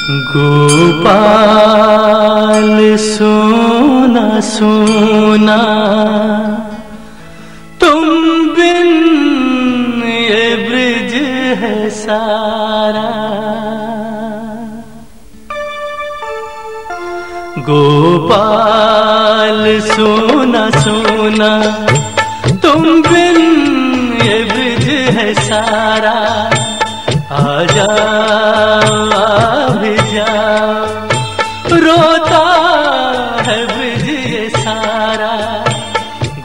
गोपाल सोना सोना तुम बिन ये ब्रिज है सारा। गोपाल सोना सोना तुम बिन ये ब्रिज है सारा। आजा रोता है ब्रिज ये सारा।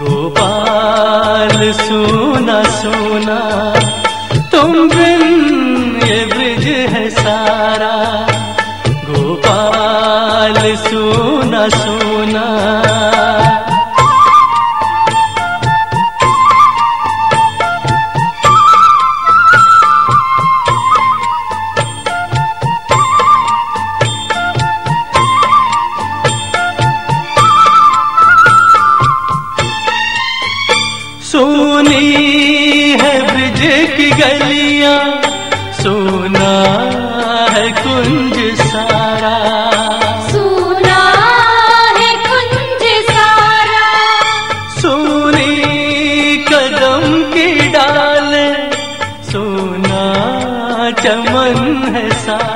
गोपाल सोना सोना तुम बिन ये ब्रिज है सारा। गोपाल सोना सोना सोनी है ब्रिज की गलियां, सोना है कुंज सारा। सोना है कुंज सारा। सोनी कदम की डाले, सोना चमन है सारा।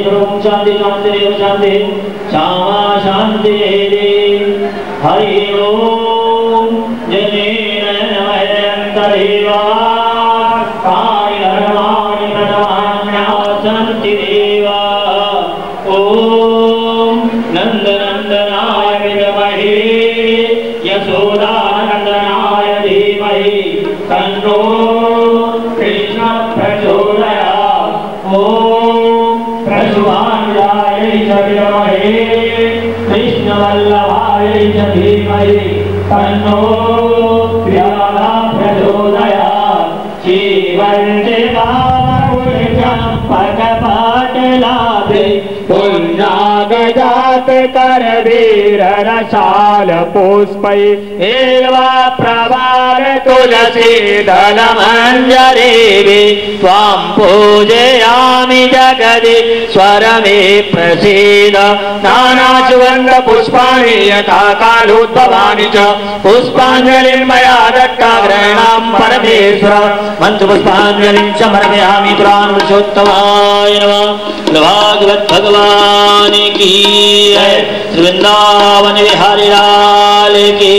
सर्वं शांति शांतिरेव शांति श्यामा शांति हरि ओम जनेन नमयन्तदेवा काय धर्माणि प्रथमान्यासन्ति देवा ओम नंदनंदनाय विद्महे यशोदानंदनाय धीमहि तन्नो कृष्ण प्रचोदयात् ओम प्रसुभान्विताय च विद्महे कृष्णवल्लभाय च धीमहि तन्नो राधा प्रचोदयात् श्रीवन्दे पकपाटलाभे पुण्यगजात करवीर रसाल पुष्पै एवा प्रवाल तुलसी दलमञ्जरीवि त्वां पूजयामि जगदि स्वरमे प्रसीद नानासुगन्ध पुष्पाणि यथा कालोद्भवानि च पुष्पाञ्जलिं मया दत्ता ग्रहणां परमेश्वर मन्त्रपुष्पाञ्जलिं समर्पयामि पुराणपुरुषोत्तमाय नमः। भागवत भगवान की है, वृंदावन बिहारी लाल की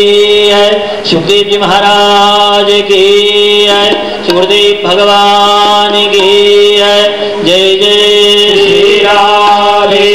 है, सुखदेव जी महाराज की है, सुखदेव भगवान की है। जय जय श्री राधे।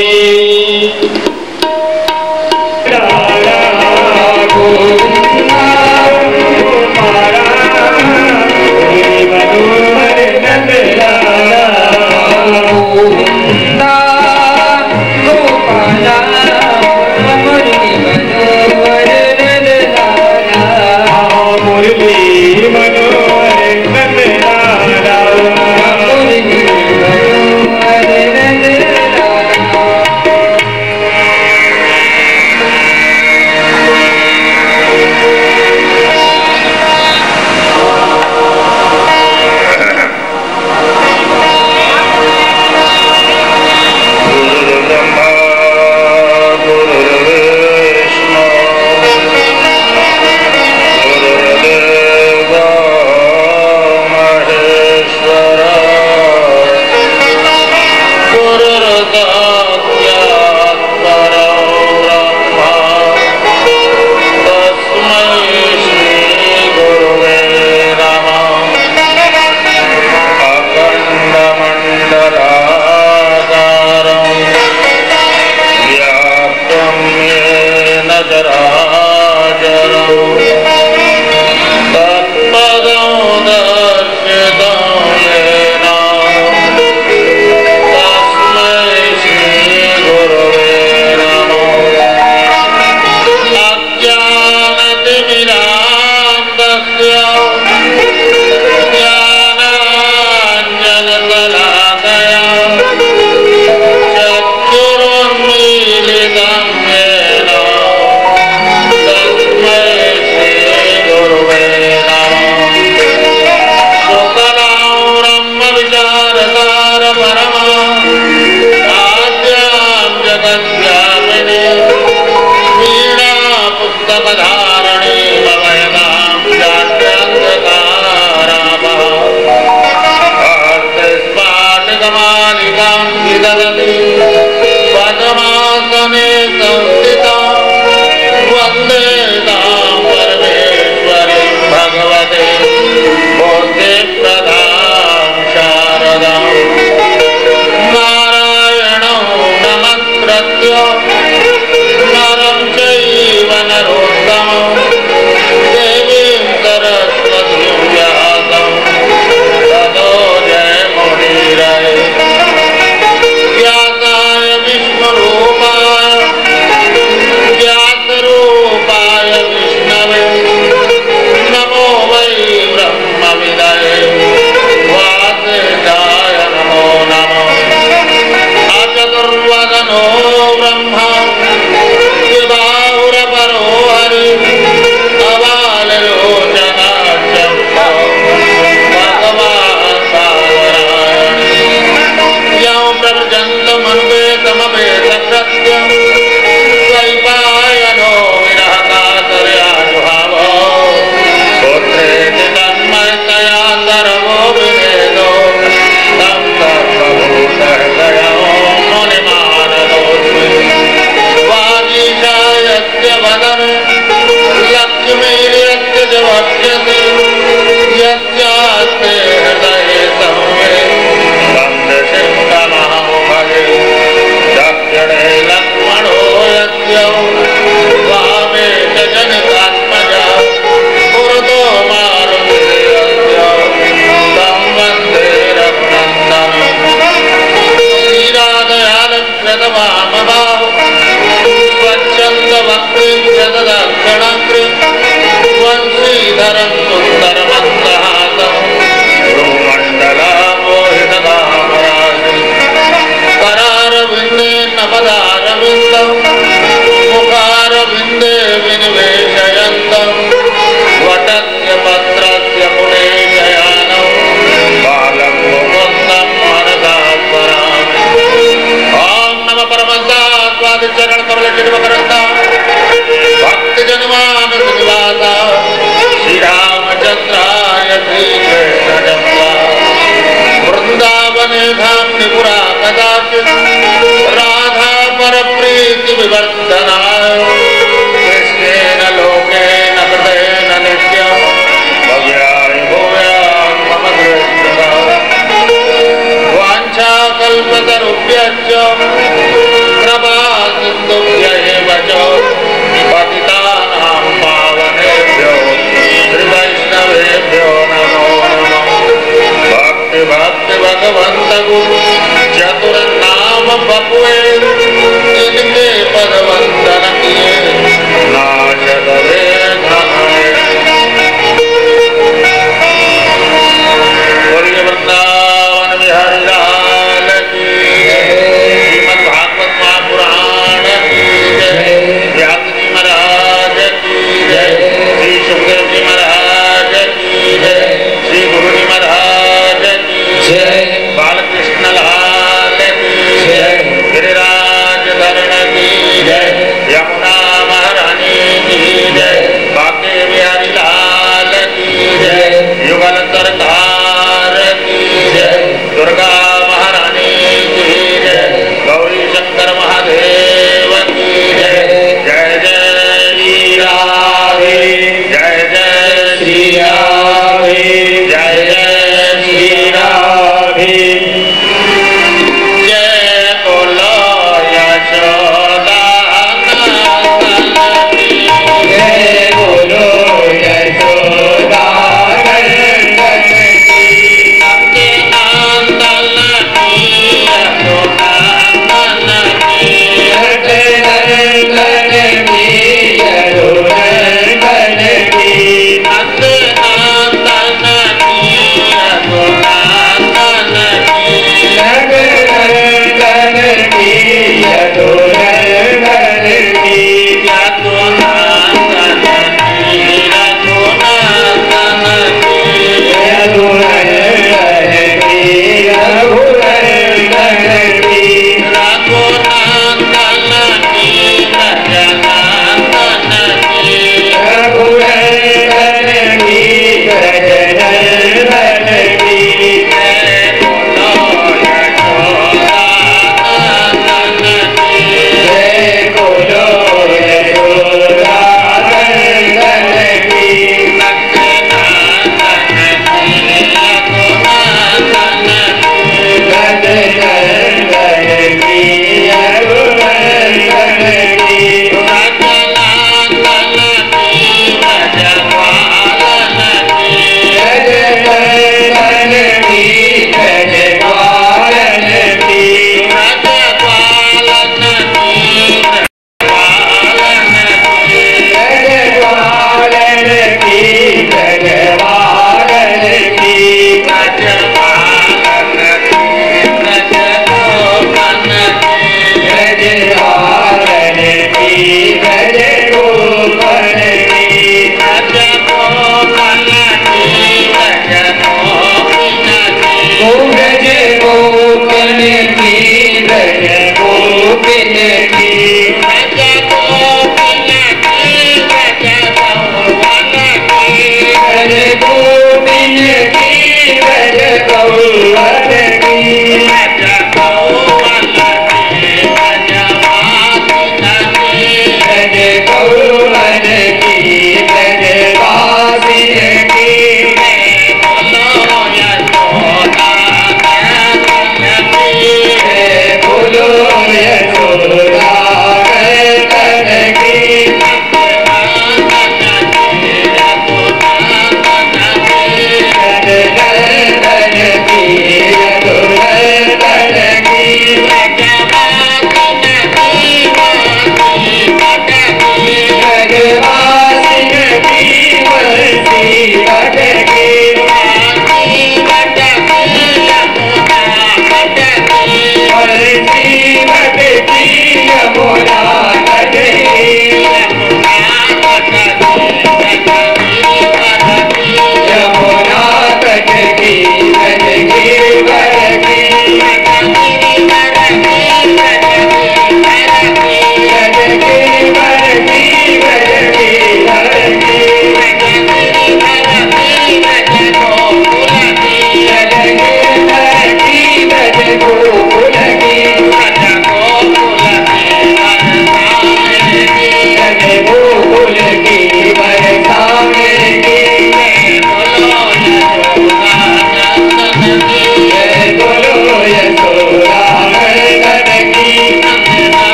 निवेशयन्तं वटस्य पत्रस्य पुनेशयानं बालं मुकुन्दं मनसा स्मरामि। ॐ नमः परमहंसास्वादिचरण कमलचिन्मकरन्दा भक्तजनमानस निवासा श्रीरामचन्द्राय श्रीकृष्णजन्मा वृन्दावने धाम्नि पुरा कदाचित् राधा परप्रीति विवर्धनाय कृष्णेन लोकेन कृतेन नित्यं भव्याय भूयान् मम दृष्टता। वाञ्छाकल्पतरुभ्यश्च कृपा सिन्धुभ्य एव च पतितानां पावनेभ्यो श्रीवैष्णवेभ्यो नमो नमः। भक्ति भक्ति भगवन्त गुरु चतुर नाम बपुए इनके पद वंदन किए नाशक वेदनाए। बोलिए वृंदावन बिहारी लाल की, श्रीमद् भागवत महापुराण की जय, व्यास जी महाराज की जय, श्री सुखदेव जी महाराज की जय, श्री गुरु जी महाराज की जय, बालकृष्ण लाल की जय, गिरिराज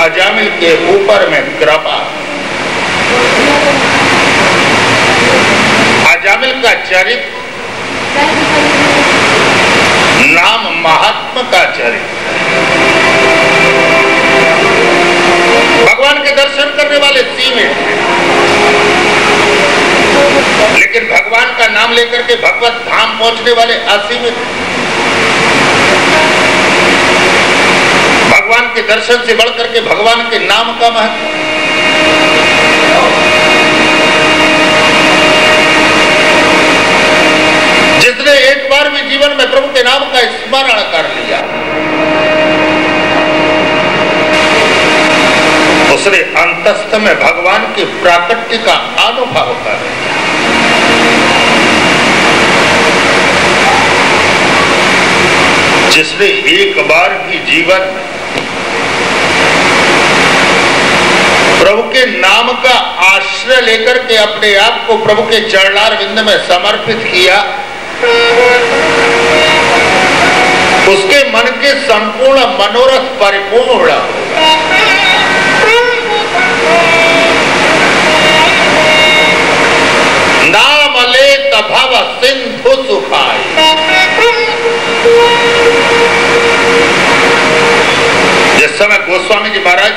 अजामिल के ऊपर में कृपा। अजामिल का चरित्र नाम महात्मा का चरित्र। भगवान के दर्शन करने वाले सीमित हैं, लेकिन भगवान का नाम लेकर के भगवत धाम पहुंचने वाले असीमित हैं। भगवान के दर्शन से बढ़कर के भगवान के नाम का महत्व। जिसने एक बार भी जीवन में प्रभु के नाम का स्मरण कर लिया, उसने अंतस्थ में भगवान की प्राकट्य का अनुभव कर लिया। जिसने एक बार भी जीवन में प्रभु के नाम का आश्रय लेकर के अपने आप को प्रभु के चरणार विंद में समर्पित किया, उसके मन के संपूर्ण मनोरथ परिपूर्ण होगा। नाम ले तभव सिंधु सुखाय। जिस समय गोस्वामी जी महाराज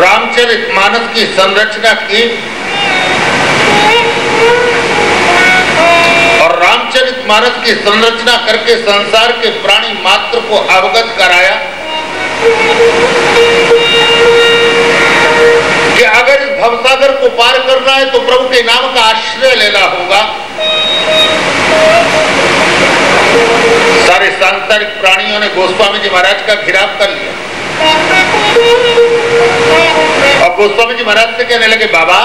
रामचरितमानस की संरचना की और रामचरितमानस की संरचना करके संसार के प्राणी मात्र को अवगत कराया कि अगर इस भवसागर को पार करना है तो प्रभु के नाम का आश्रय लेना होगा। सारे सांसारिक प्राणियों ने गोस्वामी जी महाराज का घिराव कर लिया और गोस्वामी जी महाराज से कहने लगे, बाबा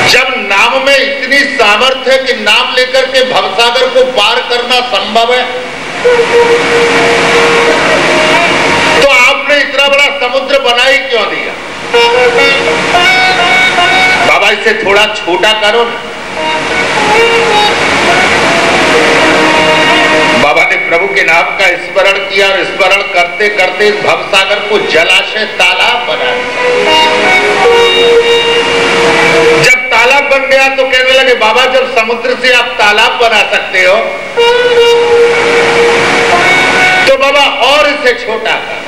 जब नाम में इतनी सामर्थ्य है कि नाम लेकर के भवसागर को पार करना संभव है, तो आपने इतना बड़ा समुद्र बना ही क्यों दिया? बाबा इसे थोड़ा छोटा करो ना। बाबा ने प्रभु के नाम का स्मरण किया और स्मरण करते करते इस भवसागर को जलाशय तालाब बना दिया। जब तालाब बन गया तो कहने लगे, बाबा जब समुद्र से आप तालाब बना सकते हो तो बाबा और इसे छोटा कर।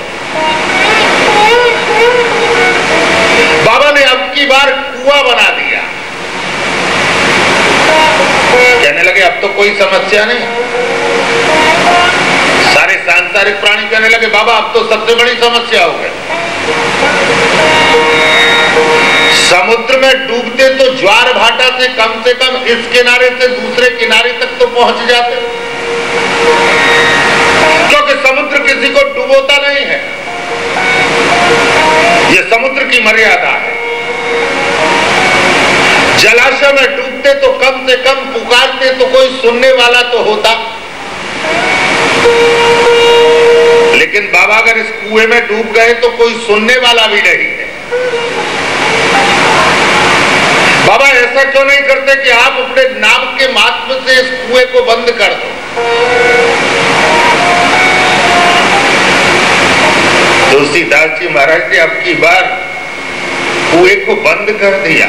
बाबा ने अब की बार कुआं बना दिया। कहने लगे अब तो कोई समस्या नहीं। सारे सांसारिक प्राणी कहने लगे, बाबा अब तो सबसे बड़ी समस्या हो गई। समुद्र में डूबते तो ज्वार भाटा से कम इस किनारे से दूसरे किनारे तक तो पहुंच जाते, क्योंकि समुद्र किसी को डुबोता नहीं है। यह समुद्र की मर्यादा है। जलाशय में डूबते तो कम से कम पुकारते तो कोई सुनने वाला तो होता, लेकिन बाबा अगर इस कुएं में डूब गए तो कोई सुनने वाला भी नहीं है। बाबा ऐसा क्यों नहीं करते कि आप अपने नाम के माध्यम से इस कुएं को बंद कर दो? तुलसीदास जी महाराज ने अब की बार कुएं को बंद कर दिया।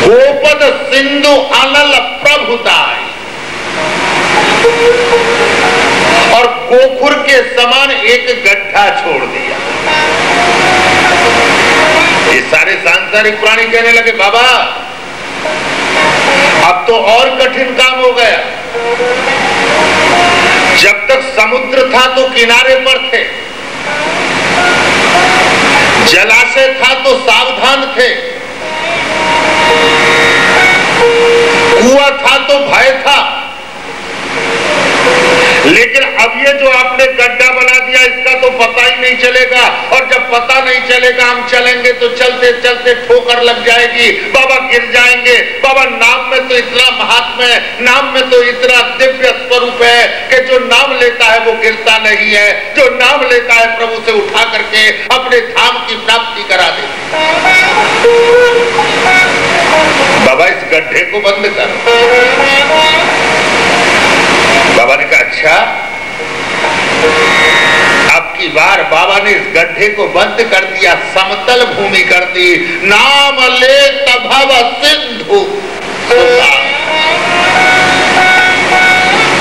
गोपद सिंधु अनल प्रभुताय और गोखुर के समान एक गड्ढा छोड़ दिया। ये सारे सांसारिक प्राणी कहने लगे, बाबा अब तो और कठिन काम हो गया। जब तक समुद्र था तो किनारे पर थे, जलाशय था तो सावधान थे, कुआं था तो भय था, लेकिन अब ये जो आपने गड्ढा बना दिया इसका तो पता ही नहीं चलेगा, और जब पता नहीं चलेगा हम चलेंगे तो चलते चलते ठोकर लग जाएगी, बाबा गिर जाएंगे। बाबा नाम में तो इतना महात्मा है, नाम में तो इतना दिव्य स्वरूप है कि जो नाम लेता है वो गिरता नहीं है, जो नाम लेता है प्रभु से उठा करके अपने धाम की प्राप्ति करा देता है। बाबा इस गड्ढे को बंद कर। बाबा ने कहा अच्छा। अब की बार बाबा ने इस गड्ढे को बंद कर दिया, समतल भूमि कर दी। नाम ले तभव सिंधु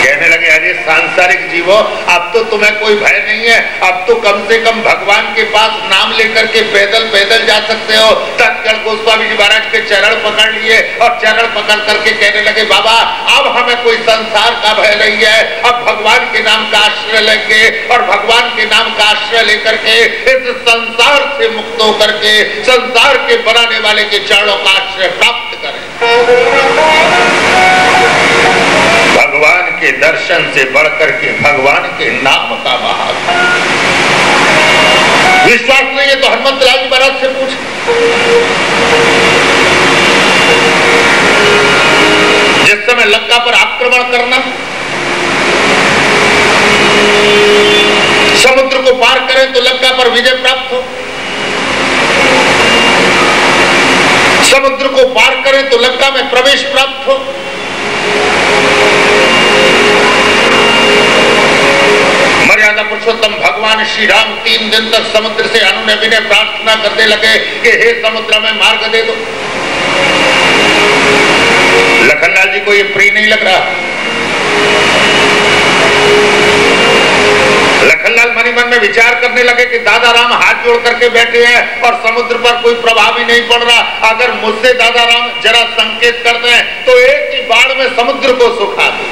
कहने लगे अरे सांसारिक जीवो, अब तो तुम्हें कोई भय नहीं है, अब तो कम से कम भगवान के पास नाम लेकर के पैदल पैदल जा सकते हो। तत्काल गोस्वामी जी महाराज के चरण पकड़ लिए और चरण पकड़ करके कहने लगे बाबा अब हमें कोई संसार का भय नहीं है, अब भगवान के नाम का आश्रय लेंगे और भगवान के नाम का आश्रय लेकर के इस संसार से मुक्त होकर के संसार के बनाने वाले के चरणों का आश्रय प्राप्त करें। भगवान के दर्शन से बढ़कर के भगवान के नाम का महात्मा। विश्वास नहीं है तो हनुमत लाल महाराज से पूछ। जिस समय लंका पर आक्रमण करना, समुद्र को पार करें तो लंका पर विजय प्राप्त हो, समुद्र को पार करें तो लंका में प्रवेश प्राप्त हो। मर्यादा पुरुषोत्तम भगवान श्री राम 3 दिन तक समुद्र से अनुनय विनय प्रार्थना करने लगे कि हे समुद्र में मार्ग दे दो। लखनलाल जी को ये प्रिय नहीं लग रहा। लखनलाल मनी मन में विचार करने लगे कि दादा राम हाथ जोड़ करके बैठे हैं और समुद्र पर कोई प्रभाव ही नहीं पड़ रहा। अगर मुझसे दादा राम जरा संकेत करते हैं तो एक ही बाढ़ में समुद्र को सुखा दे।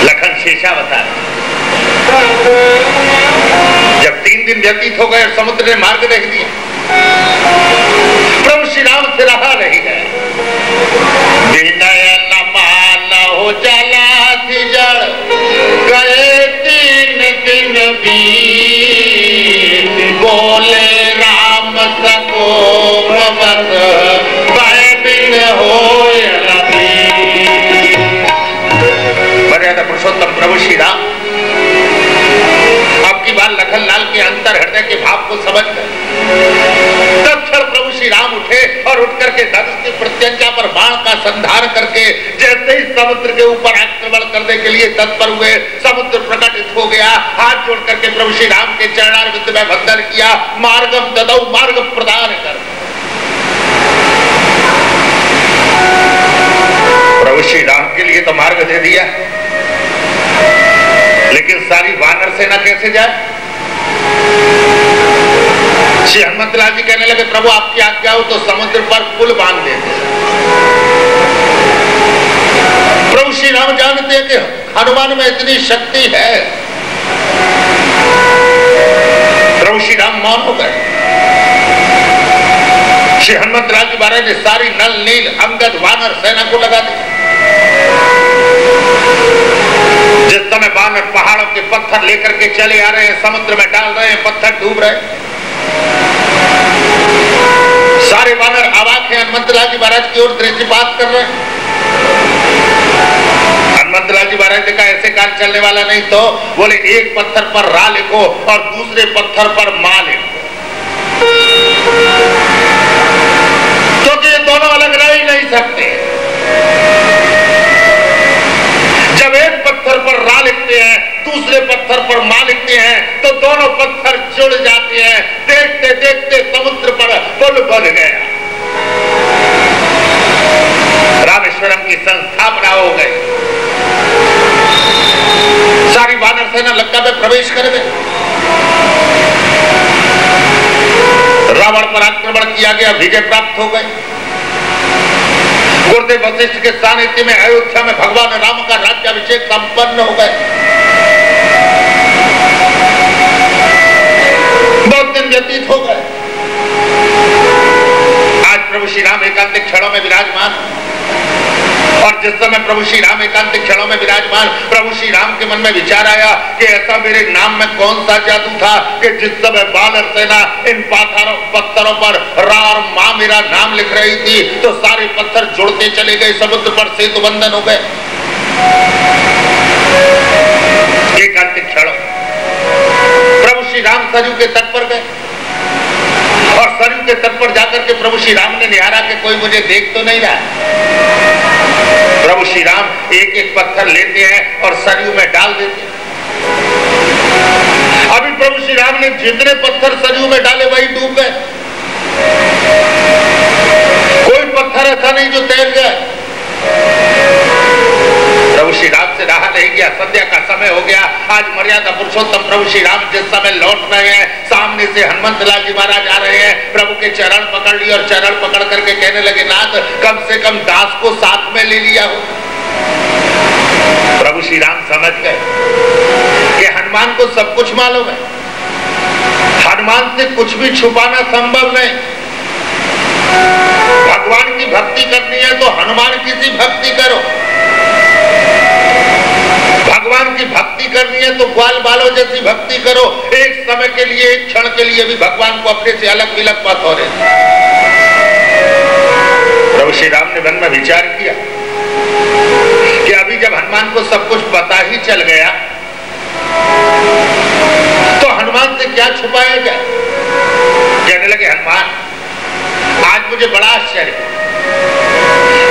लखन शेषा बता जब 3 दिन व्यतीत हो गए और समुद्र ने मार्ग देख दिया, प्रभु श्री राम से रहा नहीं गए। विनय न मानहु जलाधि जड़, गए 3 दिन बीत, बोले राम सकोप बस, भय बिन होय लबीत। मर्यादा पुरुषोत्तम प्रभु श्री राम अब की बार लखनलाल के अंतर हृदय के भाव को समझ गए। तत्क्षण प्रभु श्री राम उठे और उठ करके धनुष की प्रत्यंचा पर बाण का संधार करके जैसे ही समुद्र के ऊपर आक्रमण करने के लिए तत्पर हुए, समुद्र प्रकटित हो गया। हाथ जोड़ करके प्रभु श्री राम के चरणारविंद में वंदन किया। मार्गम ददौ, मार्ग प्रदान कर। प्रभु श्री राम के लिए तो मार्ग दे दिया, लेकिन सारी वानर सेना कैसे जाए? श्री हनुमतलाल जी कहने लगे प्रभु आपकी आज्ञा हो तो समुद्र पर पुल बांध देते। प्रभु श्री राम जानते हैं कि हनुमान में इतनी शक्ति है। प्रभु श्री राम मौन हो गए। श्री हनुमतलाल जी महाराज ने सारी नल नील अंगद वानर सेना को लगा दी। जिस समय वानर पहाड़ों के पत्थर लेकर के चले आ रहे हैं, समुद्र में डाल रहे हैं, पत्थर डूब रहे हैं, सारे वानर अवाक हैं। हनुमतलाल जी महाराज की ओर दृष्टिपात कर रहे हैं। हनुमतलाल जी महाराज ने कहा ऐसे कार्य चलने वाला नहीं, तो बोले एक पत्थर पर रा लिखो और दूसरे पत्थर पर मां लिखो, क्योंकि ये दोनों अलग रह ही नहीं सकते। जब एक पत्थर पर रा लिखते हैं, दूसरे पत्थर पर मां लिखते हैं, तो दोनों पत्थर जुड़ जाते हैं। देखते देखते समुद्र पर पुल बन गया। रामेश्वरम की संस्थापना हो गई। सारी वानर सेना लंका में प्रवेश कर गई। रावण पर आक्रमण किया गया, विजय प्राप्त हो गई। गुरुदेव वशिष्ठ के सानिध्य में अयोध्या में भगवान राम का राज्याभिषेक संपन्न हो गए। बहुत दिन व्यतीत हो गए। आज प्रभु श्री राम एकांतिक क्षणों में विराजमान, और जिस समय प्रभु श्री राम एकांतिक क्षणों में विराजमान, प्रभु श्री राम के मन में विचार आया कि ऐसा मेरे नाम में कौन सा जादू था कि जिस समय वानर सेना इन पत्थरों पर रा और मां मेरा नाम लिख रही थी, तो सारे पत्थर जुड़ते चले गए, समुद्र पर सेतु बंधन हो गए। एकांतिक क्षण प्रभु श्री राम सरयू के तट पर गए और सरयू के तट पर जाकर के प्रभु श्री राम ने निहारा कि कोई मुझे देख तो नहीं रहा। प्रभु श्री राम एक एक पत्थर लेते हैं और सरयू में डाल देते हैं। अभी प्रभु श्री राम ने जितने पत्थर सरयू में डाले वही डूब गए। कोई पत्थर ऐसा नहीं जो तैर गया। प्रभु श्री राम से रहा नहीं गया। संध्या का समय हो गया। आज मर्यादा पुरुषोत्तम प्रभु श्री राम जिस समय लौट रहे हैं, सामने से हनुमंत लाल जी महाराज आ रहे हैं। प्रभु के चरण पकड़ लिए और चरण पकड़ करके कहने लगे, नाथ कम से कम दास को साथ में ले लिया हो। प्रभु श्री राम समझ गए कि हनुमान को सब कुछ मालूम है, हनुमान से कुछ भी छुपाना संभव नहीं। भगवान की भक्ति करनी है तो हनुमान की सी भक्ति करो। भगवान की भक्ति करनी है तो ग्वाल बालों जैसी भक्ति करो। एक समय के लिए, एक क्षण के लिए भी भगवान को अपने से अलग विलग मत हो रहे। प्रभु श्री राम ने मन में विचार किया कि अभी जब हनुमान को सब कुछ पता ही चल गया तो हनुमान से क्या छुपाया जाए। कहने लगे, हनुमान आज मुझे बड़ा आश्चर्य,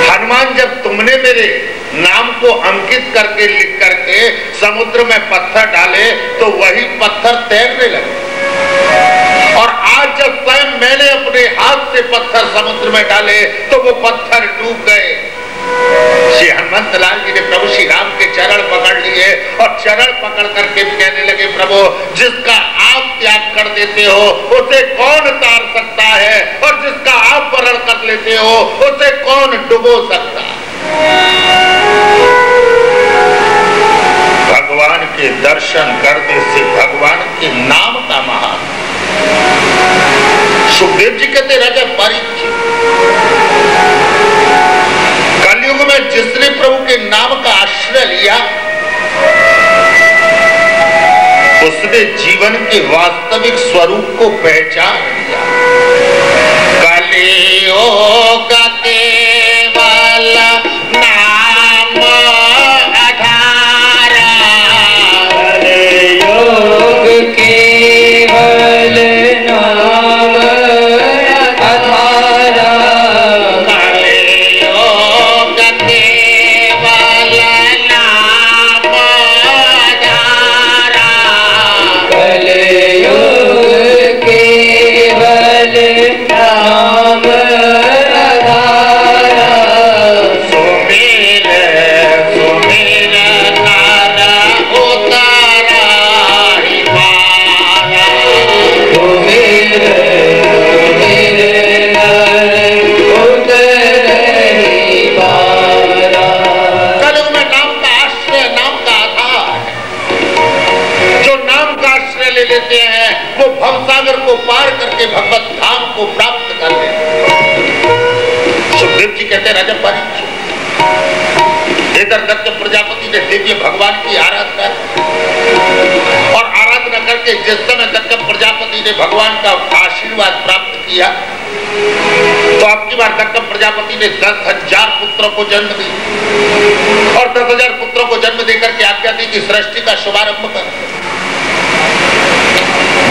हनुमान जब तुमने मेरे नाम को अंकित करके लिख करके समुद्र में पत्थर डाले तो वही पत्थर तैरने लगे, और आज जब स्वयं मैंने अपने हाथ से पत्थर समुद्र में डाले तो वो पत्थर डूब गए। श्री हनुमंत लाल जी ने प्रभु श्री राम के चरण पकड़ लिए और चरण पकड़ करके कहने लगे, प्रभु जिसका आप त्याग कर देते हो उसे कौन तार सकता है, और जिसका आप वरण कर लेते हो उसे कौन डुबो सकता। भगवान के दर्शन करने से भगवान के नाम का महान। सुखदेव जी कहते, राजा परीक्षित कलयुग में जिसने प्रभु के नाम का आश्रय लिया उसने जीवन के वास्तविक स्वरूप को पहचान लिया। कलियुग केवल नाम आधार, कलियुग केवल नाम आधार, कलियुग केवल नाम आधार, कलियुग केवल नाम आधार। सुमिर सुमिर नर उतारा ही पारा, सुमिर सुमिर नर उतरहि पारा। कलयुग में नाम का आश्रय, नाम का आधार है। जो नाम का आश्रय ले लेते हैं वो भवसागर को पार करके भगवत धाम को प्राप्त कर लेते हैं। सुखदेव जी कहते हैं, राजा परीक्षित इधर दत्त प्रजापति ने दिव्य भगवान की आराधना और आराधना करके जिस समय दत्त प्रजापति ने भगवान का आशीर्वाद प्राप्त किया तो आपकी बार दत्त प्रजापति ने 10,000 पुत्रों को जन्म दिया, और 10,000 पुत्रों को जन्म देकर के आज्ञा दी कि सृष्टि का शुभारंभ कर।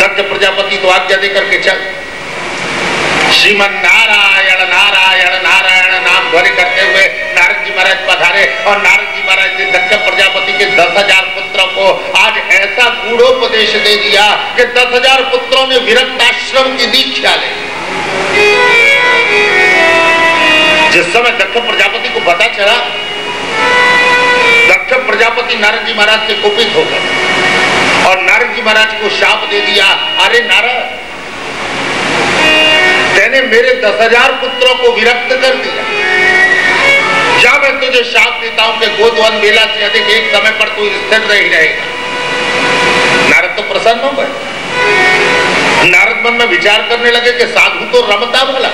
दत्त प्रजापति तो आज्ञा देकर के चल, श्रीमन नारायण नारायण नारायण नाम ध्वनि करते हुए नारद जी महाराज पधारे, और नारद जी महाराज ने दक्ष प्रजापति के 10,000 पुत्रों को आज ऐसा गूढ़ोपदेश दे दिया कि 10,000 पुत्रों ने विरक्त आश्रम की दीक्षा ली। जिस समय दक्ष प्रजापति को पता चला, दक्ष प्रजापति नारद जी महाराज से कुपित हो गए और नारद जी महाराज को शाप दे दिया, अरे नारद तेने मेरे 10,000 पुत्रों को विरक्त कर दिया, जा मैं तुझे शाप देता हूं कि गोदवन बेला से अधिक एक समय पर तू स्थिर नहीं रहेगा। नारद तो प्रसन्न हो गए। नारद मन में विचार करने लगे कि साधु तो रमता भला,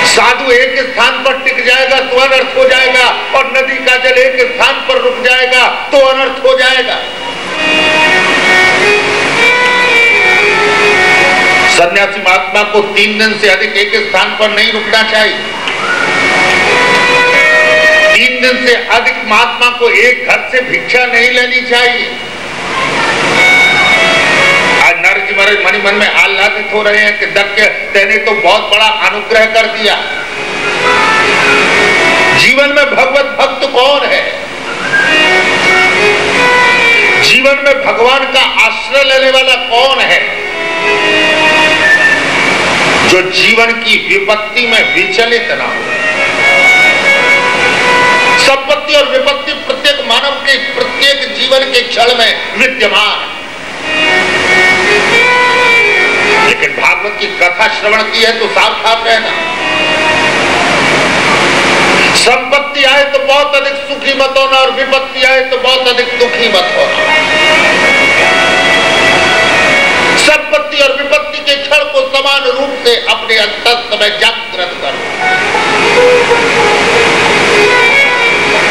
साधु एक स्थान पर टिक जाएगा तो अनर्थ हो जाएगा, और नदी का जल एक स्थान पर रुक जाएगा तो अनर्थ हो जाएगा। सन्यासी महात्मा को 3 दिन से अधिक एक स्थान पर नहीं रुकना चाहिए। 3 दिन से अधिक महात्मा को एक घर से भिक्षा नहीं लेनी चाहिए। आज नारद जी मनी मन में आह्लादित हो रहे हैं कि दक्ष तेने तो बहुत बड़ा अनुग्रह कर दिया। जीवन में भगवत भक्त कौन है? जीवन में भगवान का आश्रय लेने वाला कौन है? जो जीवन की विपत्ति में विचलित ना हो। संपत्ति और विपत्ति प्रत्येक मानव के प्रत्येक जीवन के क्षण में विद्यमान है, लेकिन भागवत की कथा श्रवण की है तो सावधान रहना। संपत्ति आए तो बहुत अधिक सुखी मत होना और विपत्ति आए तो बहुत अधिक दुखी मत होना। संपत्ति और विपत्ति के क्षण को समान रूप से अपने अंतस में जागृत करो।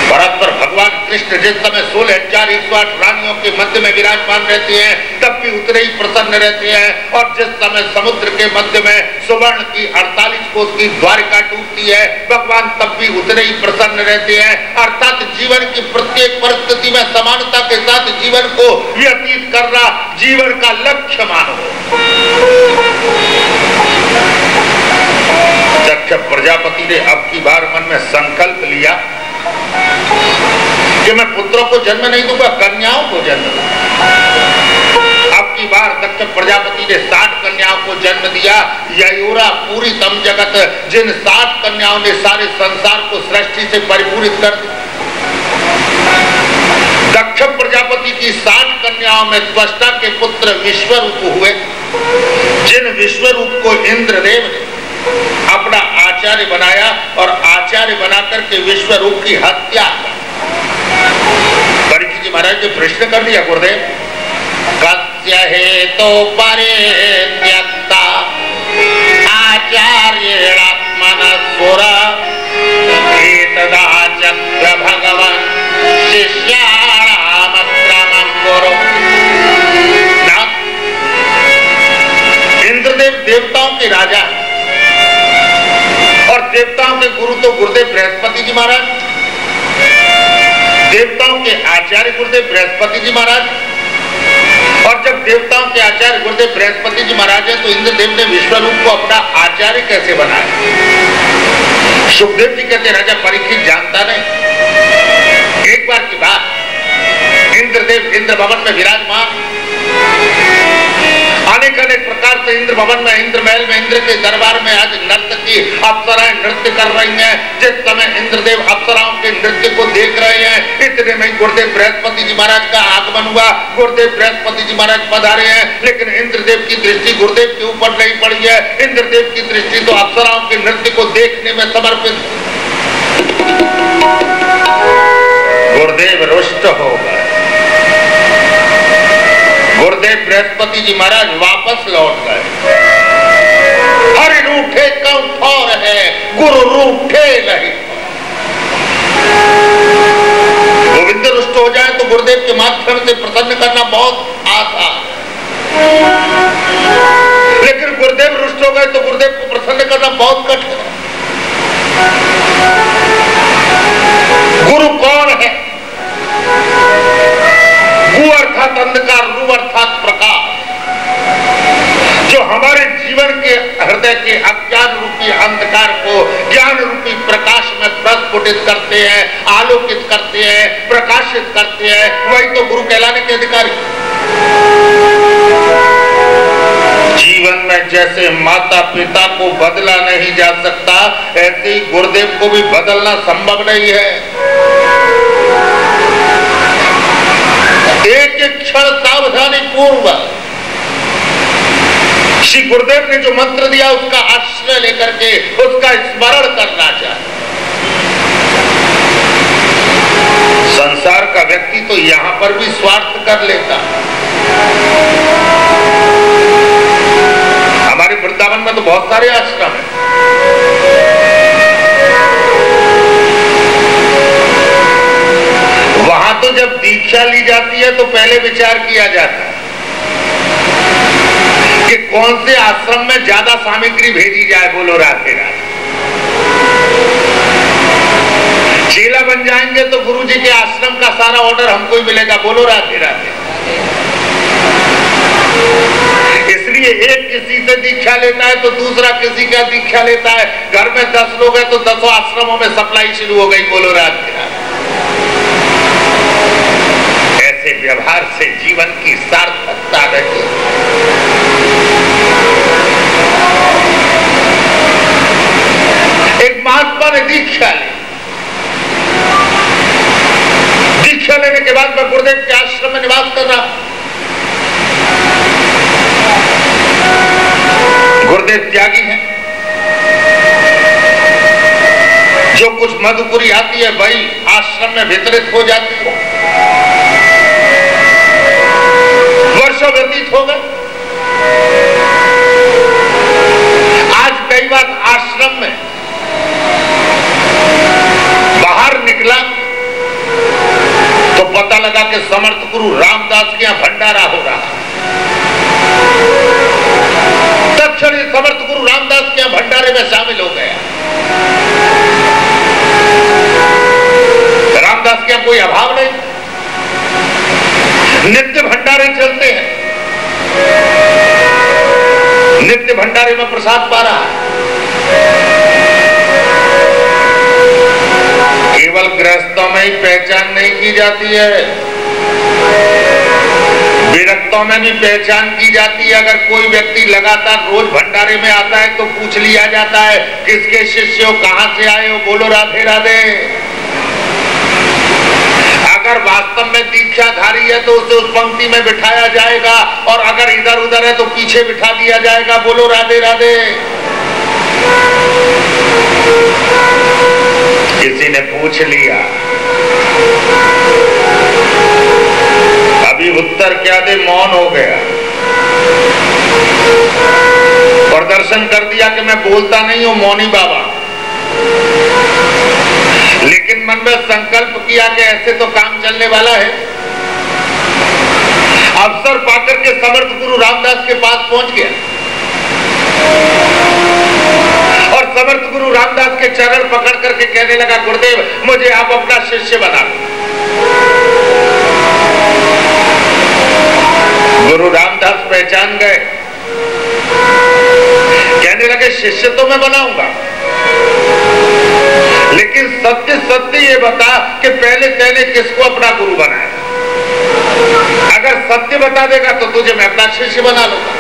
परस्पर भगवान कृष्ण जिस समय 16,108 रानियों के मध्य में विराजमान रहते हैं तब भी उतने ही प्रसन्न रहते हैं, और जिस समय समुद्र के मध्य में सुवर्ण की 48 कोस की द्वारिका टूटती है भगवान तब भी उतने ही प्रसन्न रहते हैं। अर्थात जीवन की प्रत्येक परिस्थिति में समानता के साथ जीवन को व्यतीत करना जीवन का लक्ष्य मानो। दक्ष प्रजापति ने अब की बार मन में संकल्प लिया कि मैं पुत्रों को जन्म नहीं दूंगा, कन्याओं को जन्म दूंगा। अब की बार दक्ष प्रजापति ने 60 कन्याओं को जन्म दिया। ययूरा पूरी तम जगत, जिन 60 कन्याओं ने सारे संसार को सृष्टि से परिपूरित कर दिया। दक्ष प्रजापति की 60 कन्याओं में त्वष्टा के पुत्र विश्वरूप हुए, जिन विश्वरूप को इंद्रदेव ने अपना आचार्य बनाया और आचार्य बनाकर के विश्वरूप की हत्या की। परीक्षित जी महाराज ने प्रश्न कर दिया, गुरुदेव कस्य हेतो परित्यक्ता आचार्येणात्मनस्सुर एतदाचक्र भगवान् शिष्याणामक्रमं कुरु। इंद्रदेव देवताओं के राजा और देवताओं के गुरु तो गुरुदेव बृहस्पति जी महाराज, देवताओं के आचार्य गुरुदेव बृहस्पति जी महाराज, और जब देवताओं के आचार्य गुरुदेव बृहस्पति जी महाराज है तो इंद्रदेव ने विश्वरूप को अपना आचार्य कैसे बनाया? सुखदेव जी कहते राजा परीक्षित जानता नहीं। एक बार की बात, इंद्रदेव इंद्र भवन में विराजमान, अनेक अनेक प्रकार से इंद्र भवन में, इंद्र महल में, इंद्र के दरबार में आज नर्तकी अप्सराएं नृत्य कर रही हैं। जिस समय इंद्रदेव अप्सराओं के नृत्य को देख रहे हैं इतने में गुरुदेव बृहस्पति जी महाराज का आगमन हुआ। गुरुदेव बृहस्पति जी महाराज पधारे हैं, लेकिन इंद्रदेव की दृष्टि गुरुदेव के ऊपर नहीं पड़ी है। इंद्रदेव की दृष्टि तो अप्सराओं के नृत्य को देखने में समर्पित। गुरुदेव रुष्ट हो गए। गुरुदेव बृहस्पति जी महाराज वापस लौट गए। हरि रूठे कम ठौर है, गुरु रूठे नहीं। गोविंद रुष्ट हो जाए तो गुरुदेव के माध्यम से प्रसन्न करना बहुत आसान, लेकिन गुरुदेव रुष्ट हो गए तो गुरुदेव को प्रसन्न करना बहुत कठिन है। गुरु कौन है? गु अर्थात अंधकार, रू अर्थात प्रकाश, जो हमारे जीवन के हृदय के अज्ञान रूपी अंधकार को ज्ञान रूपी प्रकाश में प्रस्फुटित करते हैं, आलोकित करते हैं, प्रकाशित करते हैं, वही तो गुरु कहलाने के अधिकारी। जीवन में जैसे माता पिता को बदला नहीं जा सकता, ऐसे ही गुरुदेव को भी बदलना संभव नहीं है। एक एक क्षण सावधानी पूर्वक श्री गुरुदेव ने जो मंत्र दिया उसका आश्रय लेकर के उसका स्मरण करना चाहिए। संसार का व्यक्ति तो यहां पर भी स्वार्थ कर लेता। हमारे वृंदावन में तो बहुत सारे आश्रम हैं। वहां तो जब दीक्षा ली जाती है तो पहले विचार किया जाता है कि कौन से आश्रम में ज्यादा सामग्री भेजी जाए। बोलो राधे राधे। चेला बन जाएंगे तो गुरु जी के आश्रम का सारा ऑर्डर हमको ही मिलेगा। बोलो राधे राधे। इसलिए एक किसी से दीक्षा लेता है तो दूसरा किसी का दीक्षा लेता है। घर में 10 लोग हैं तो 10 आश्रमों में सप्लाई शुरू हो गई। बोलो राधे राधे। ऐसे व्यवहार से जीवन की सार्थकता रही। एक महात्मा ने दीक्षा ली। दीक्षा लेने के बाद मैं गुरुदेव के आश्रम में निवास कर रहा। गुरुदेव त्यागी हैं। जो कुछ मधुपुरी आती है वही आश्रम में वितरित हो जाती है। वर्षों व्यतीत हो गए। आज कई बार आश्रम में बाहर निकला तो पता लगा कि समर्थ गुरु रामदास के यहां भंडारा हो रहा है। तत्क्षण समर्थ गुरु रामदास के यहां भंडारे में शामिल हो गया। रामदास के यहां कोई अभाव नहीं। नित्य भंडारे चलते हैं। नित्य भंडारे में प्रसाद पा रहा है। केवल गृहस्थों में ही पहचान नहीं की जाती है, विरक्तों में भी पहचान की जाती है। अगर कोई व्यक्ति लगातार रोज भंडारे में आता है तो पूछ लिया जाता है किसके शिष्य हो, कहां से आए हो। बोलो राधे राधे। अगर वास्तव में दीक्षाधारी है तो उसे उस पंक्ति में बिठाया जाएगा और अगर इधर उधर है तो पीछे बिठा दिया जाएगा। बोलो राधे राधे। किसी ने पूछ लिया अभी उत्तर क्या दे, मौन हो गया और दर्शन कर दिया कि मैं बोलता नहीं हूं, मौनी बाबा। लेकिन मन में संकल्प किया कि ऐसे तो काम चलने वाला है। अवसर पाकर के समर्थ गुरु रामदास के पास पहुंच गया और समर्थ गुरु रामदास के चरण पकड़ करके कहने लगा गुरुदेव मुझे आप अपना शिष्य बना दो। गुरु रामदास पहचान गए। कहने लगे शिष्य तो मैं बनाऊंगा लेकिन सत्य सत्य ये बता कि पहले तैने किसको अपना गुरु बनाया। अगर सत्य बता देगा तो तुझे मैं अपना शिष्य बना लूंगा।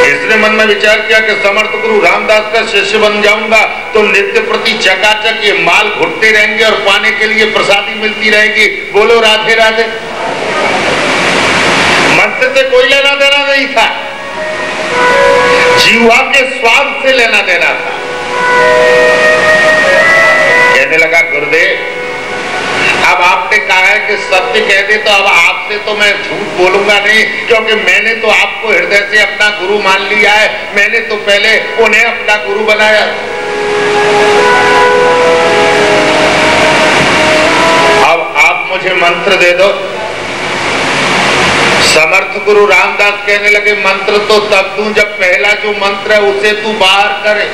इसने मन में विचार किया कि समर्थ गुरु रामदास का शिष्य बन जाऊंगा तो नित्य प्रति चकाचक ये माल घुटते रहेंगे और पाने के लिए प्रसादी मिलती रहेगी। बोलो राधे राधे। मंत्र से कोई लेना देना नहीं था, जीवा के स्वाद से लेना देना था। कहने लगा गुरुदेव अब आपने कहा है कि सत्य कह दे तो अब आपसे तो मैं झूठ बोलूंगा नहीं, क्योंकि मैंने तो आपको हृदय से अपना गुरु मान लिया है। मैंने तो पहले उन्हें अपना गुरु बनाया। अब आप मुझे मंत्र दे दो। समर्थ गुरु रामदास कहने लगे मंत्र तो तब दूं जब पहला जो मंत्र है उसे तू बाहर करे।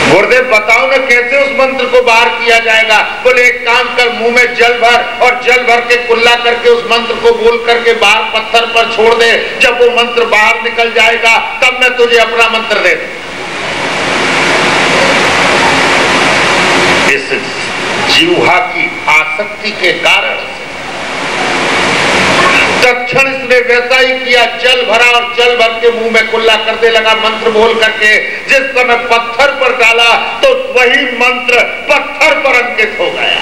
गुरुदेव बताओ ना कैसे उस मंत्र को बाहर किया जाएगा। बोले एक काम कर, मुंह में जल भर और जल भर के कुल्ला करके उस मंत्र को बोल करके बाहर पत्थर पर छोड़ दे। जब वो मंत्र बाहर निकल जाएगा तब मैं तुझे अपना मंत्र दे दूं। इस जीवा की आसक्ति के कारण तत्क्षण इसने वैसा ही किया। जल भरा और जल भर के मुंह में कुल्ला करने लगा मंत्र बोल करके। जिस समय पत्थर पर डाला तो वही मंत्र पत्थर पर अंकित हो गया।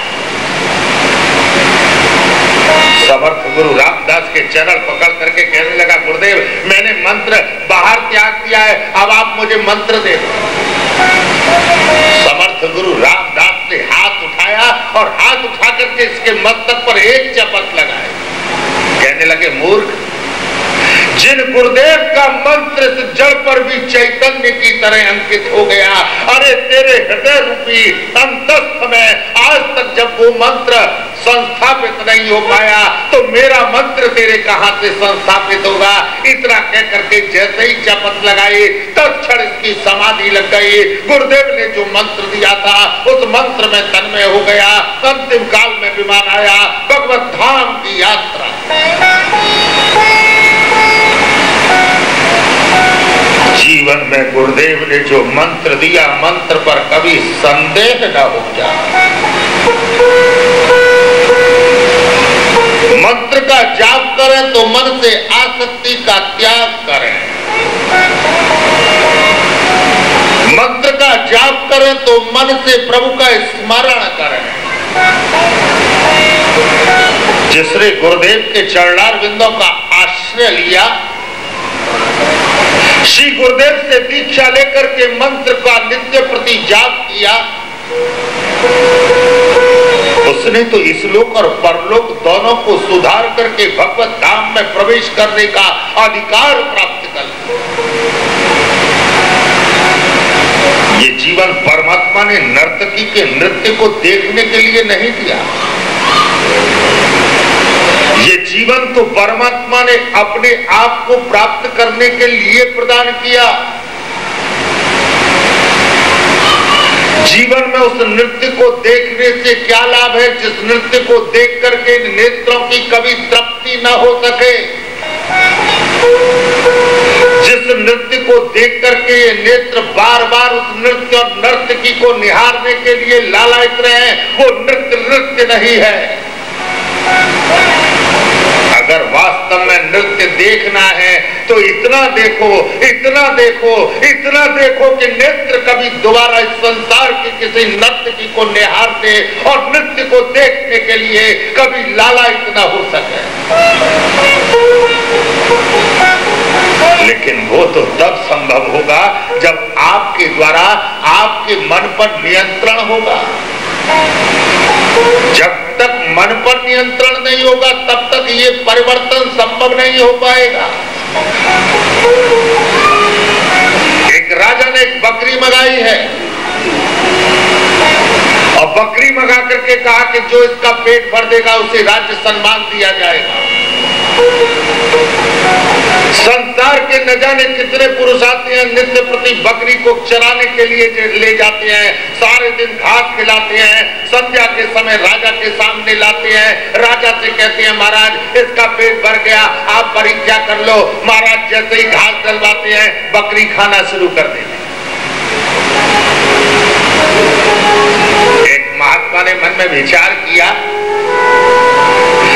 समर्थ गुरु रामदास के चरण पकड़ करके कहने लगा गुरुदेव मैंने मंत्र बाहर त्याग दिया है, अब आप मुझे मंत्र दे दो। समर्थ गुरु रामदास ने हाथ उठाया और हाथ उठा करके इसके मस्तक पर एक चपत लगाए। कहने लगे मूर्ख, जिन गुरुदेव का मंत्र इस जड़ पर भी चैतन्य की तरह अंकित हो गया, अरे तेरे हृदय रूपी अंतस्थ में आज तक जब वो मंत्र संस्थापित नहीं हो पाया तो मेरा मंत्र तेरे कहां से संस्थापित होगा। इतना कह करके जैसे ही चपत लगाई तत्क्षण इसकी समाधि लग गई। गुरुदेव ने जो मंत्र दिया था उस मंत्र में तन्मय हो गया। अंतिम काल में विमान आया, भगवत धाम की यात्रा। बेटे जो मंत्र दिया मंत्र पर कभी संदेह न हो जाए। मंत्र का जाप करें तो मन से आसक्ति का त्याग करें। मंत्र का जाप करें तो मन से प्रभु का स्मरण करें। जिसने गुरुदेव के चरणार बिंदों का आश्रय लिया, श्री गुरुदेव से दीक्षा लेकर के मंत्र का नित्य प्रति जाप किया, उसने तो इस लोक और परलोक दोनों को सुधार करके भगवत धाम में प्रवेश करने का अधिकार प्राप्त कर लिया। ये जीवन परमात्मा ने नर्तकी के नृत्य को देखने के लिए नहीं दिया। ये जीवन तो परमात्मा ने अपने आप को प्राप्त करने के लिए प्रदान किया। जीवन में उस नृत्य को देखने से क्या लाभ है जिस नृत्य को देख करके नेत्रों की कभी तृप्ति न हो सके, जिस नृत्य को देख करके ये नेत्र बार बार उस नृत्य और नर्तकी को निहारने के लिए लालायित रहे, वो नृत्य नहीं है। अगर वास्तव में नृत्य देखना है तो इतना देखो, इतना देखो, इतना देखो कि नेत्र कभी दोबारा इस संसार के किसी नर्तकी को निहारने और नृत्य को देखने के लिए कभी लालायित न हो सके। लेकिन वो तो तब संभव होगा जब आपके द्वारा आपके मन पर नियंत्रण होगा। जब तक मन पर नियंत्रण नहीं होगा तब तक ये परिवर्तन संभव नहीं हो पाएगा। एक राजा ने एक बकरी मंगाई है और बकरी मंगा करके कहा कि जो इसका पेट भर देगा उसे राज्य सम्मान दिया जाएगा। संसार के न जाने कितने पुरुष आते हैं, नित्य प्रति बकरी को चराने के लिए ले जाते हैं, सारे दिन घास खिलाते हैं, संध्या के समय राजा के सामने लाते हैं। राजा से कहते हैं महाराज इसका पेट भर गया, आप परीक्षा कर लो। महाराज जैसे ही घास डलवाते हैं बकरी खाना शुरू कर देते। एक महात्मा ने मन में विचार किया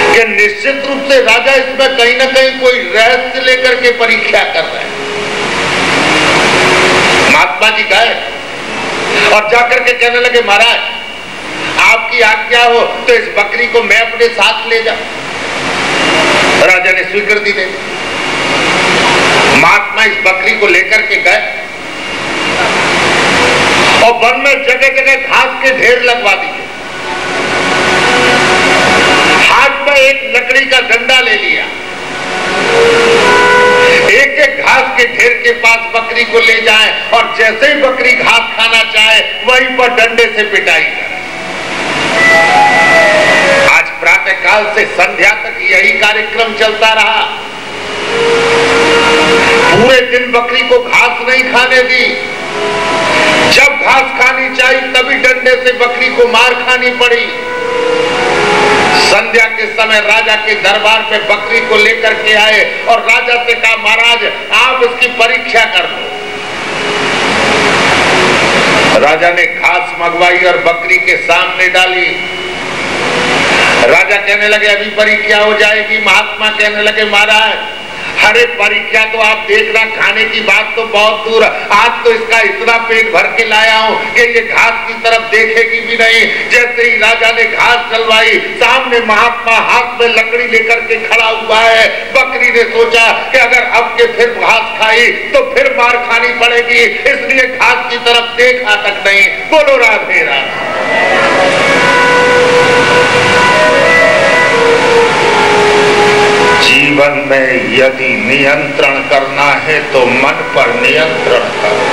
कि निश्चित रूप से राजा इसमें कहीं ना कहीं कोई रहस्य लेकर के परीक्षा कर रहे हैं। महात्मा जी गए और जाकर के कहने लगे महाराज आपकी आज्ञा हो तो इस बकरी को मैं अपने साथ ले जाऊं। राजा ने स्वीकृति दे दी। महात्मा इस बकरी को लेकर के गए और वन में जगह जगह घास के ढेर लगवा दिए। हाथ में एक लकड़ी का डंडा ले लिया, एक एक घास के ढेर के पास बकरी को ले जाए और जैसे ही बकरी घास खाना चाहे वहीं पर डंडे से पिटाई करे। आज प्रातः काल से संध्या तक यही कार्यक्रम चलता रहा। पूरे दिन बकरी को घास नहीं खाने दी। जब घास खानी चाहिए तभी डंडे से बकरी को मार खानी पड़ी। संध्या के समय राजा के दरबार पे बकरी को लेकर के आए और राजा से कहा महाराज आप इसकी परीक्षा कर लो। राजा ने घास मंगवाई और बकरी के सामने डाली। राजा कहने लगे अभी परीक्षा हो जाएगी। महात्मा कहने लगे महाराज अरे परीक्षा तो आप देखना, खाने की बात तो बहुत दूर। आज तो इसका इतना पेट भर के लाया हूं कि ये घास की तरफ देखेगी भी नहीं। जैसे ही राजा ने घास डलवाई, सामने महात्मा हाथ में लकड़ी लेकर के खड़ा हुआ है। बकरी ने सोचा कि अगर अब के फिर घास खाई तो फिर मार खानी पड़ेगी, इसलिए घास की तरफ देखा तक नहीं। बोलो राधे राधे। जीवन में यदि नियंत्रण करना है तो मन पर नियंत्रण करो।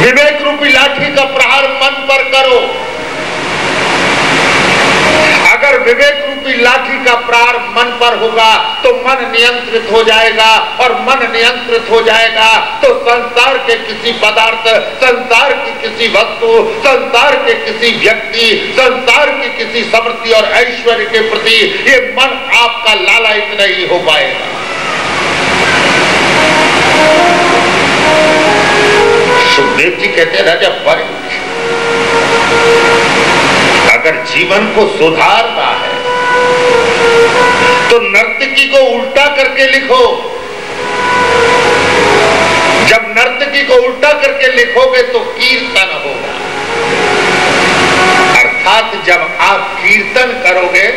विवेक रूपी लाठी का प्रहार मन पर करो। अगर विवेक रूपी लाठी का प्रहार मन पर होगा तो मन नियंत्रित हो जाएगा, और मन नियंत्रित हो जाएगा तो संसार के किसी पदार्थ, संसार की किसी वस्तु, संसार के किसी व्यक्ति, संसार की किसी समृद्धि और ऐश्वर्य के प्रति ये मन आपका लालायित नहीं हो पाएगा। सुखदेव जी कहते हैं राजा परीक्षित, अगर जीवन को सुधारना है तो नर्तकी को उल्टा करके लिखो। जब नर्तकी को उल्टा करके लिखोगे तो कीर्तन होगा, अर्थात जब आप कीर्तन करोगे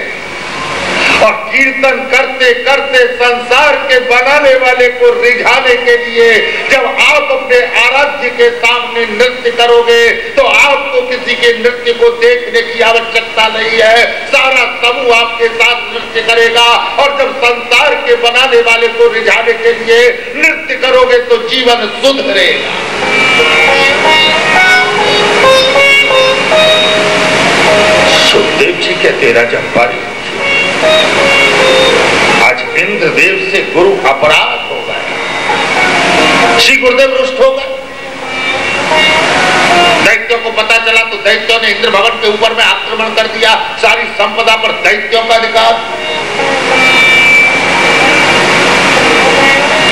और कीर्तन करते करते संसार के बनाने वाले को रिझाने के लिए जब आप अपने आराध्य के सामने नृत्य करोगे तो आपको किसी के नृत्य को देखने की आवश्यकता नहीं है, सारा समूह आपके साथ नृत्य करेगा। और जब संसार के बनाने वाले को रिझाने के लिए नृत्य करोगे तो जीवन सुधरेगा। सुखदेव जी कहते राजा परीक्षित, आज इंद्रदेव से गुरु अपराध हो गया। श्री गुरुदेव रुष्ट हो गए। दैत्यों को पता चला तो दैत्यों ने इंद्र भवन के ऊपर में आक्रमण कर दिया, सारी संपदा पर दैत्यों का अधिकार।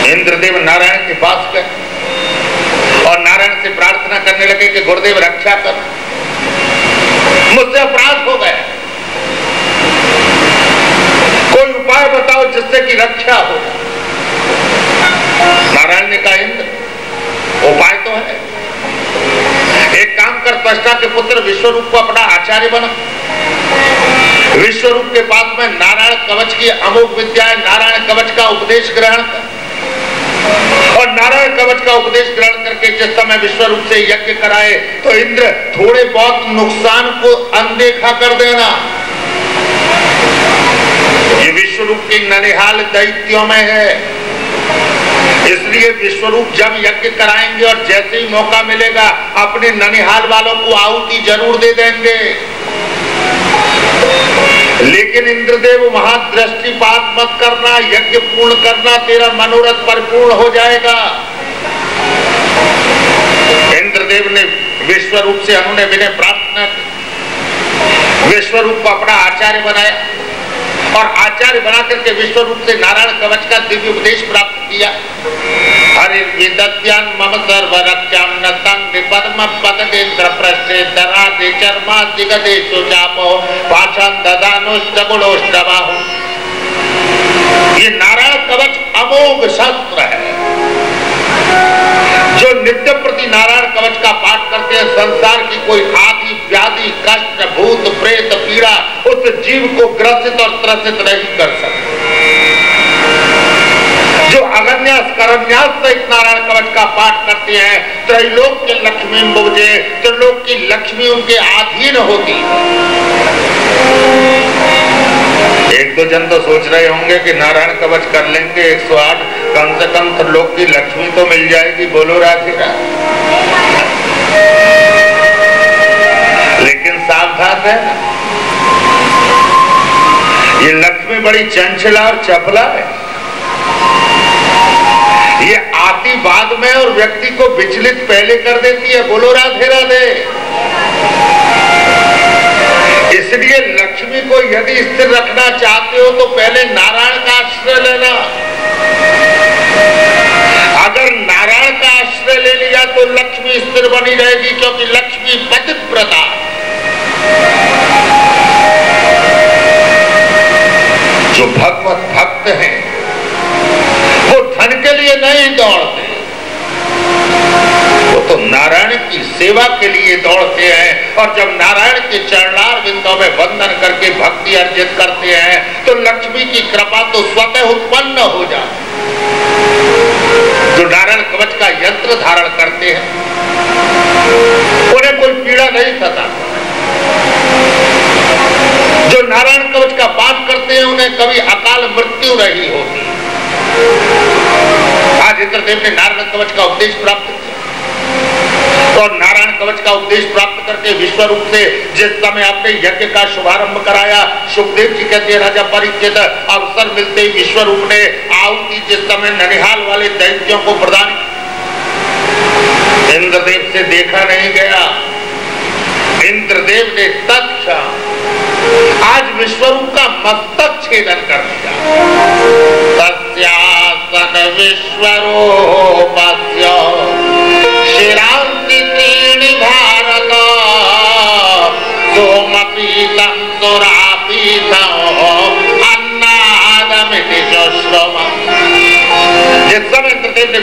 इंद्रदेव नारायण के पास गए और नारायण से प्रार्थना करने लगे कि गुरुदेव रक्षा कर, मुझसे अपराध हो गया, कोई उपाय बताओ जिससे कि रक्षा हो। नारायण ने कहा इंद्र उपाय तो है, एक काम कर, त्वष्टा के पुत्र विश्वरूप को अपना आचार्य बना। विश्वरूप के पास में नारायण कवच की अमोघ विद्या है, नारायण कवच का उपदेश ग्रहण कर। और नारायण कवच का उपदेश ग्रहण करके जिस समय विश्वरूप से यज्ञ कराए तो इंद्र थोड़े बहुत नुकसान को अनदेखा कर देना। ये विश्वरूप की ननिहाल दैत्यों में है, इसलिए विश्वरूप जब यज्ञ कराएंगे और जैसे ही मौका मिलेगा अपने ननिहाल वालों को आहुति जरूर दे देंगे। लेकिन इंद्रदेव वहां दृष्टिपात मत करना, यज्ञ पूर्ण करना, तेरा मनोरथ परिपूर्ण हो जाएगा। इंद्रदेव ने विश्वरूप से उन्होंने विनय प्रार्थना की, विश्वरूप को अपना आचार्य बनाया और आचार्य बना करके विश्वरूप से नारायण कवच का दिव्य उपदेश प्राप्त किया। हरि विदत्यान मम सर्वरक्षाम नतं विपद्म पदकेन्द्र प्रस्थे दरादे चर्मा दिगदे सुचापो पाषाण ददानोष्टगुणोष्टबाहु। ये नारायण कवच अमोघ शस्त्र है। जो नित्य प्रति नारायण कवच का पाठ करते हैं संसार की कोई आदि व्याधि कष्ट भूत प्रेत पीड़ा उस जीव को ग्रसित और त्रसित नहीं कर सकते। जो अगन्यास करन्यास सहित नारायण कवच का पाठ करते हैं त्रैलोक के लक्ष्मी बुझे, त्रिलोक की लक्ष्मी उनके अधीन होती। एक दो जन तो सोच रहे होंगे कि नारायण कवच कर लेंगे 108, कम से कम त्रिलोक की लक्ष्मी तो मिल जाएगी। बोलो राधे राधे। लेकिन सावधान है, ये लक्ष्मी बड़ी चंचला और चपला है। ये आती बाद में और व्यक्ति को विचलित पहले कर देती है। बोलो राधे राधे। इसलिए लक्ष्मी को यदि स्थिर रखना चाहते हो तो पहले नारायण का आश्रय लेना। अगर नारायण का आश्रय ले लिया तो लक्ष्मी स्थिर बनी रहेगी, क्योंकि लक्ष्मी पतिव्रता। जो भगवत भक्त हैं वो धन के लिए नहीं दौड़ते, वो तो नारायण की सेवा के लिए दौड़ते हैं। और जब नारायण के चरणार बिंदों में वंदन करके भक्ति अर्जित करते हैं तो लक्ष्मी की कृपा तो स्वतः उत्पन्न हो जाती। जो नारायण कवच का यंत्र धारण करते हैं उन्हें कोई पीड़ा नहीं सता। जो नारायण कवच का पाठ करते हैं उन्हें कभी अकाल मृत्यु नहीं होती। आज इंद्रदेव ने नारायण कवच का उपदेश प्राप्त किया और नारायण कवच का उपदेश प्राप्त करके विश्वरूप से जिस समय आपने यज्ञ का शुभारंभ कराया, सुखदेव जी कहते हैं राजा परीक्षित अवसर मिलते ही विश्वरूप ने आहुति जिस समय ननिहाल वाले दैत्यों को प्रदान की, इंद्रदेव से देखा नहीं गया। इंद्रदेव ने तत्क्षण आज विश्वरूप का मस्तक छेदन कर दिया। तस्यासन विश्वरूपस्य शिरांत इति च श्रवः